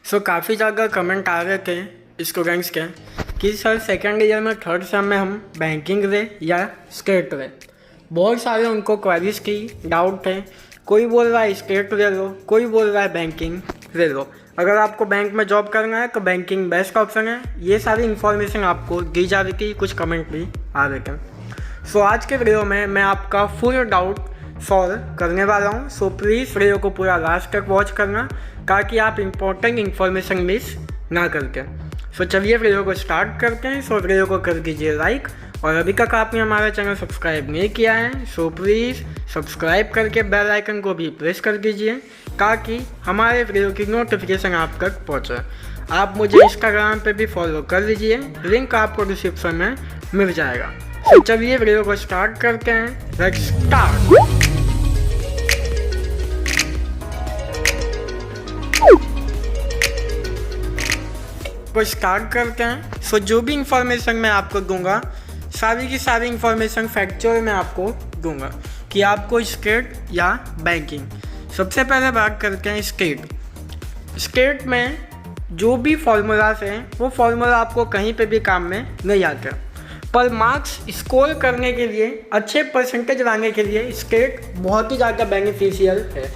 काफ़ी ज़्यादा कमेंट आ रहे थे स्टूडेंट्स के कि सर सेकेंड ईयर में थर्ड सेम में हम बैंकिंग ले या स्टेट ले। बहुत सारे उनको क्वेरीज की डाउट थे। कोई बोल रहा है स्टेट ले लो, कोई बोल रहा है बैंकिंग ले लो। अगर आपको बैंक में जॉब करना है तो बैंकिंग बेस्ट ऑप्शन है। ये सारी इन्फॉर्मेशन आपको दी जा रही थी, कुछ कमेंट भी आ रहे थे। आज के वीडियो में मैं आपका फुल डाउट सॉल्व करने वाला हूँ। प्लीज़ वीडियो को पूरा लास्ट तक वॉच करना ताकि आप इम्पोर्टेंट इन्फॉर्मेशन मिस ना करके। चलिए वीडियो को स्टार्ट करते हैं। वीडियो को कर दीजिए लाइक, और अभी तक आपने हमारा चैनल सब्सक्राइब नहीं किया है प्लीज़ सब्सक्राइब करके बेल आइकन को भी प्रेस कर दीजिए ताकि हमारे वीडियो की नोटिफिकेशन आप तक पहुँचे। आप मुझे इंस्टाग्राम पे भी फॉलो कर लीजिए, लिंक आपको डिस्क्रिप्शन में मिल जाएगा। चलिए वीडियो को स्टार्ट करते हैं। Let's start. स्टार्ट करते हैं। जो भी इंफॉर्मेशन मैं आपको दूंगा सारी की सारी इंफॉर्मेशन फैक्चुअल मैं आपको दूंगा कि आपको स्टेट या बैंकिंग। सबसे पहले बात करते हैं स्टेट में जो भी फॉर्मूलाज हैं वो फार्मूला आपको कहीं पे भी काम में नहीं आते, पर मार्क्स स्कोर करने के लिए, अच्छे परसेंटेज लाने के लिए स्टेट बहुत ही ज़्यादा बेनिफिशियल है।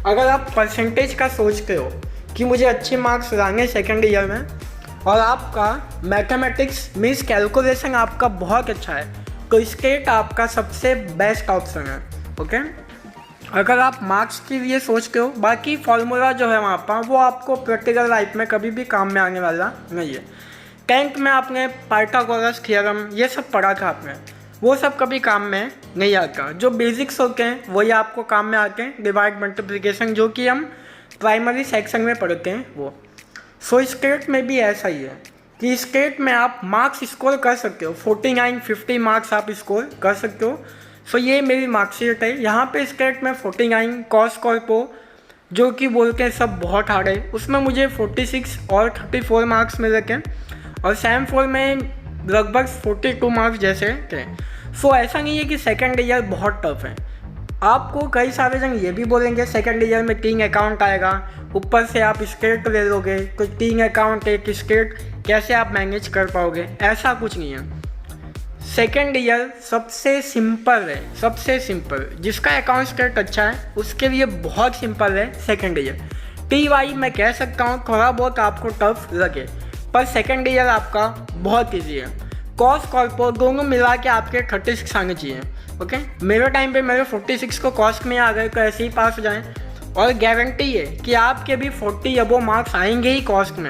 अगर आप परसेंटेज का सोचते हो कि मुझे अच्छे मार्क्स लाने सेकेंड ईयर में और आपका मैथमेटिक्स मीन्स कैलकुलेशन आपका बहुत अच्छा है तो स्टेट आपका सबसे बेस्ट ऑप्शन है। ओके, अगर आप मार्क्स के लिए सोचते हो, बाकी फार्मूला जो है वहाँ पर वो आपको प्रैक्टिकल लाइफ में कभी भी काम में आने वाला नहीं है। 10th में आपने पाइथागोरस थ्योरम ये सब पढ़ा था आपने, वो सब कभी काम में नहीं आता। जो बेसिक्स होते हैं वही आपको काम में आते हैं, डिवाइड मल्टीप्लिकेशन जो कि हम प्राइमरी सेक्शन में पढ़ते हैं वो। स्टेट में भी ऐसा ही है कि स्टेट में आप मार्क्स स्कोर कर सकते हो, 49-50 मार्क्स आप स्कोर कर सकते हो। ये मेरी मार्कशीट है। यहाँ पे स्टेट में 49 कॉस कॉर्पो जो कि बोलते हैं सब बहुत हार्ड है, उसमें मुझे 46 और 34 मार्क्स मिले थे, और सैम 4 में लगभग 42 मार्क्स जैसे थे। ऐसा नहीं है कि सेकेंड ईयर बहुत टफ है। आपको कई सारे जन ये भी बोलेंगे सेकेंड ईयर में 3 अकाउंट आएगा, ऊपर से आप स्टेट ले लोगे तो 3 अकाउंट 1 स्टेट कैसे आप मैनेज कर पाओगे। ऐसा कुछ नहीं है। सेकेंड ईयर सबसे सिंपल है, सबसे सिंपल। जिसका अकाउंट स्टेट अच्छा है उसके लिए बहुत सिंपल है सेकेंड ईयर। TY मैं कह सकता हूँ थोड़ा बहुत आपको टफ लगे, पर सेकेंड ईयर आपका बहुत ईजी है। कॉस कॉर्पो दोनों मिला के आपके 36 आने चाहिए। ओके, मेरे टाइम पे मेरे 46 को कॉस्ट में आ गए तो ऐसे ही पास हो जाएं, और गारंटी है कि आपके भी 40 अबो मार्क्स आएंगे ही कॉस्ट में।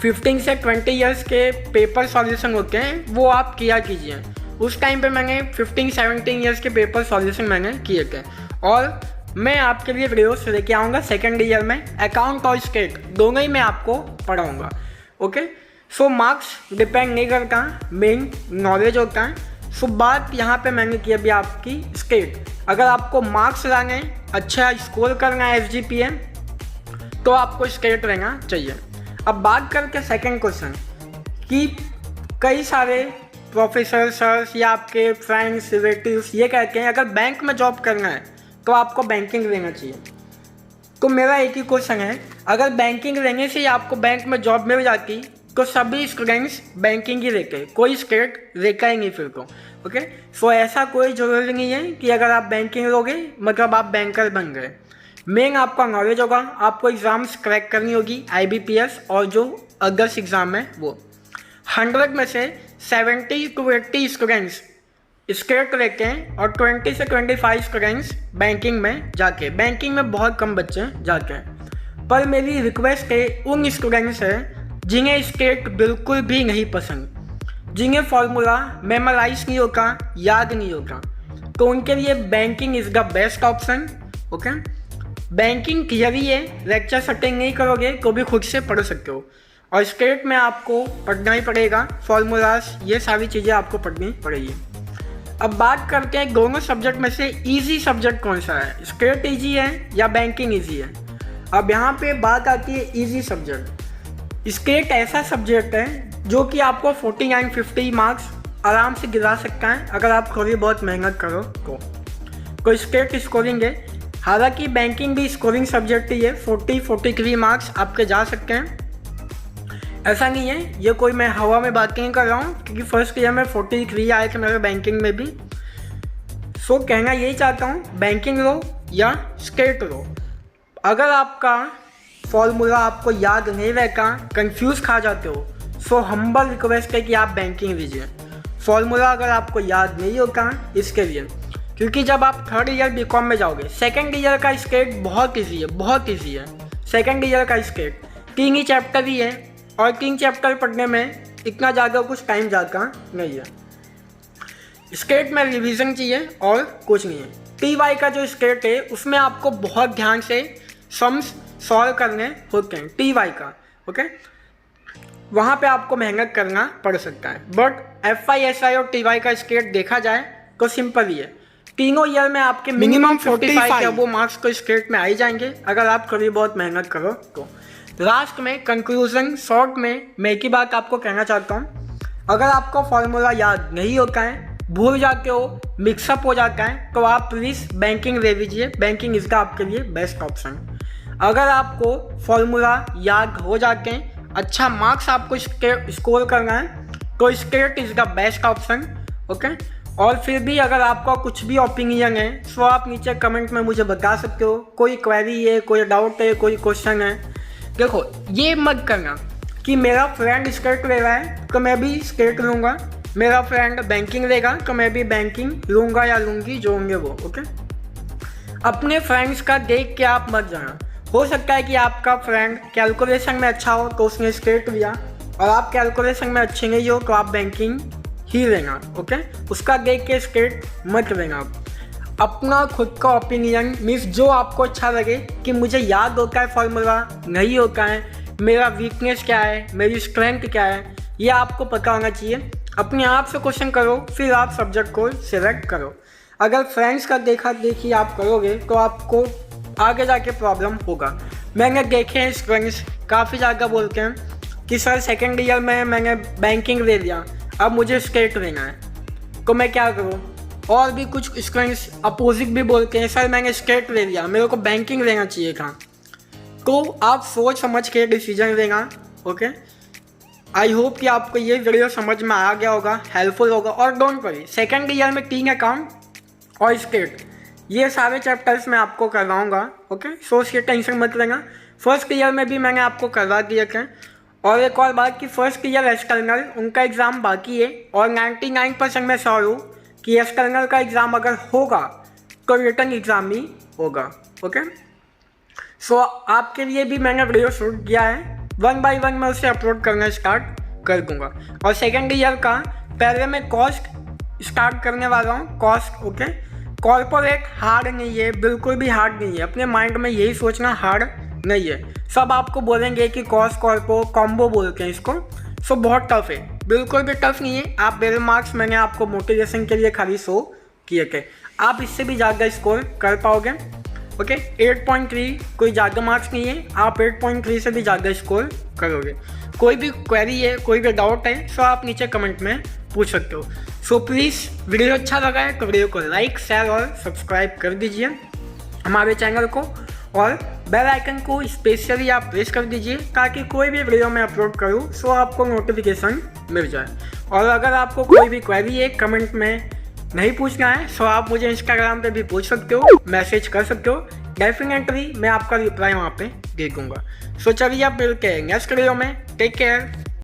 15 से 20 ईयर्स के पेपर सॉल्यूशन होते हैं वो आप किया कीजिए। उस टाइम पे मैंने 15-17 ईयर्स के पेपर सॉल्यूशन मैंने किए थे, और मैं आपके लिए वीडियोस लेके आऊँगा सेकेंड ईयर में। अकाउंट और स्टेट दोनों ही मैं आपको पढ़ाऊँगा। ओके, मार्क्स डिपेंड नहीं करता, मेन नॉलेज होता है। बात यहाँ पे मैंने की अभी आपकी स्टेट। अगर आपको मार्क्स लाने, अच्छा स्कोर करना है SGPA, तो आपको स्टेट रहना चाहिए। अब बात करके सेकंड क्वेश्चन कि कई सारे प्रोफेसर सर्स या आपके फ्रेंड्स रिलेटिव्स ये कहते हैं अगर बैंक में जॉब करना है तो आपको बैंकिंग लेना चाहिए। तो मेरा एक ही क्वेश्चन है, अगर बैंकिंग लेने से ही आपको बैंक में जॉब मिल जाती तो सभी स्टूडेंट्स बैंकिंग ही लेते, कोई स्टेट लेकर ही नहीं फिर तो। ओके, ऐसा कोई ज़रूरी नहीं है कि अगर आप बैंकिंग लोगे मतलब आप बैंकर बन गए। मेन आपका नॉलेज होगा, आपको एग्ज़ाम्स क्रैक करनी होगी, IBPS और जो अदर्स एग्ज़ाम है वो। 100 में से 70 to 80 स्टूडेंट्स स्टेट लेते हैं और 20 से 25 स्टूडेंट्स बैंकिंग में जाके। बैंकिंग में बहुत कम बच्चे जाते हैं, पर मेरी रिक्वेस्ट है उन स्टूडेंट्स है जिन्हें स्टेट बिल्कुल भी नहीं पसंद, जिन्हें फार्मूला मेमोराइज नहीं होगा, याद नहीं होगा, तो उनके लिए banking is the best option. Okay, banking theory है, लेक्चर सेटिंग नहीं करोगे तो भी खुद से पढ़ सकते हो, और स्टेट में आपको पढ़ना ही पड़ेगा, फार्मूलाज ये सारी चीज़ें आपको पढ़नी पड़ेगी। अब बात करते हैं दोनों सब्जेक्ट में से ईजी सब्जेक्ट कौन सा है, स्टेट ईजी है या बैंकिंग ईजी है। अब यहाँ पे बात आती है ईजी सब्जेक्ट। स्टेट ऐसा सब्जेक्ट है जो कि आपको 49-50 मार्क्स आराम से गिरा सकता है अगर आप थोड़ी बहुत मेहनत करो तो स्टेट स्कोरिंग है हालांकि बैंकिंग भी स्कोरिंग सब्जेक्ट ही है, 43 मार्क्स आपके जा सकते हैं, ऐसा नहीं है ये कोई मैं हवा में बात नहीं कर रहा हूँ, क्योंकि फर्स्ट ईयर में 43 आए थे मेरे बैंकिंग में भी। सो कहना यही चाहता हूँ, बैंकिंग लो या स्टेट लो, अगर आपका फॉर्मूला आपको याद नहीं रहता, कंफ्यूज खा जाते हो, सो हम्बल रिक्वेस्ट है कि आप बैंकिंग लीजिए। फॉर्मूला अगर आपको याद नहीं होता इसके लिए, क्योंकि जब आप थर्ड ईयर बीकॉम में जाओगे, सेकंड ईयर का स्टेट बहुत ईजी है, बहुत ईजी है। सेकंड ईयर का स्टेट 3 ही चैप्टर ही है, और 3 चैप्टर पढ़ने में इतना ज़्यादा कुछ टाइम जाता नहीं है। स्टेट में रिवीजन चाहिए और कुछ नहीं है। TY का जो स्टेट है उसमें आपको बहुत ध्यान से सम्स सॉल्व करने होते हैं, TY का, ओके, वहाँ पे आपको मेहनत करना पड़ सकता है। बट FI SI और TY का स्टेट देखा जाए तो सिंपल ही है। तीनों ईयर में आपके मिनिमम 45 या वो मार्क्स तो स्टेट में आ ही जाएंगे अगर आप थोड़ी बहुत मेहनत करो तो। लास्ट में कंक्लूजन शॉर्ट में मैं एक ही बात आपको कहना चाहता हूँ, अगर आपको फॉर्मूला याद नहीं होता है, भूल जाते हो, मिक्सअप हो जाता है, तो आप प्लीज़ बैंकिंग ले लीजिए। बैंकिंग इसका आपके लिए बेस्ट ऑप्शन। अगर आपको फॉर्मूला याद हो जाते हैं, अच्छा मार्क्स आपको स्कोर करना है, तो state is the best option, okay. और फिर भी अगर आपका कुछ भी ओपिनियन है तो आप नीचे कमेंट में मुझे बता सकते हो। कोई क्वेरी है, कोई डाउट है, कोई क्वेश्चन है, देखो ये मत करना कि मेरा फ्रेंड स्टेट ले रहा है तो मैं भी स्टेट लूँगा, मेरा फ्रेंड बैंकिंग लेगा तो मैं भी बैंकिंग लूँगा या लूँगी, जो होंगे वो, ओके। अपने फ्रेंड्स का देख के आप मत जाना। हो सकता है कि आपका फ्रेंड कैलकुलेशन में अच्छा हो तो उसने स्टेट लिया, और आप कैलकुलेशन में अच्छे नहीं हो तो आप बैंकिंग ही लेना, ओके। उसका देख के स्टेट मत लेना। अपना खुद का ओपिनियन मीन्स जो आपको अच्छा लगे कि मुझे याद होता है फॉर्मूला, नहीं होता है, मेरा वीकनेस क्या है, मेरी स्ट्रेंथ क्या है, ये आपको पता होना चाहिए। अपने आप से क्वेश्चन करो, फिर आप सब्जेक्ट को सिलेक्ट करो। अगर फ्रेंड्स का देखा देखी आप करोगे तो आपको आगे जाके प्रॉब्लम होगा। मैंने देखे हैं स्टूडेंट्स काफ़ी ज़्यादा बोलते हैं कि सर सेकेंड ईयर में मैंने बैंकिंग ले लिया, अब मुझे स्टेट लेना है, तो मैं क्या करूँ। और भी कुछ स्टूडेंट्स अपोजिट भी बोलते हैं, सर मैंने स्टेट ले लिया, मेरे को बैंकिंग लेना चाहिए था। तो आप सोच समझ के डिसीजन लेना, ओके। आई होप कि आपको ये वीडियो समझ में आ गया होगा, हेल्पफुल होगा। और डोंट वरी, सेकेंड ईयर में 3 अकाउंट और स्टेट ये सारे चैप्टर्स मैं आपको करवाऊँगा, ओके। सो इसकी टेंशन मत लेना। फर्स्ट ईयर में भी मैंने आपको करवा दिया था। और एक और बात कि फर्स्ट ईयर एक्सटर्नल उनका एग्ज़ाम बाकी है, और 99% मैं श्योर हूँ कि एक्सटर्नल का एग्ज़ाम अगर होगा तो रिटर्न एग्ज़ाम ही होगा, ओके। सो आपके लिए भी मैंने वीडियो शूट किया है, 1 बाय 1 मैं उसे अपलोड करना स्टार्ट कर दूंगा। और सेकेंड ईयर का पहले मैं कॉस्ट स्टार्ट करने वाला हूँ, कॉस्ट, ओके। कॉर्पोरेट हार्ड नहीं है, बिल्कुल भी हार्ड नहीं है। अपने माइंड में यही सोचना हार्ड नहीं है। सब आपको बोलेंगे कि कॉस्ट कॉर्पो कॉम्बो बोलते हैं इसको, सो बहुत टफ है, बिल्कुल भी टफ नहीं है। आप मेरे मार्क्स मैंने आपको मोटिवेशन के लिए खाली 100 किए थे, आप इससे भी ज़्यादा स्कोर कर पाओगे, ओके। 8.3 कोई ज़्यादा मार्क्स नहीं है, आप 8.3 से भी ज़्यादा स्कोर करोगे। कोई भी क्वेरी है, कोई भी डाउट है, सो आप नीचे कमेंट में पूछ सकते हो। सो प्लीज़ वीडियो अच्छा लगा है तो वीडियो को लाइक, शेयर और सब्सक्राइब कर दीजिए हमारे चैनल को, और बेल आइकन को स्पेशली आप प्रेस कर दीजिए ताकि कोई भी वीडियो मैं अपलोड करूँ सो आपको नोटिफिकेशन मिल जाए। और अगर आपको कोई भी क्वेरी है कमेंट में नहीं पूछना है, सो आप मुझे इंस्टाग्राम पे भी पूछ सकते हो, मैसेज कर सकते हो, डेफिनेटली मैं आपका रिप्लाई वहाँ पे दे दूँगा। सो चलिए आप मिलते हैं नेक्स्ट वीडियो में, टेक केयर।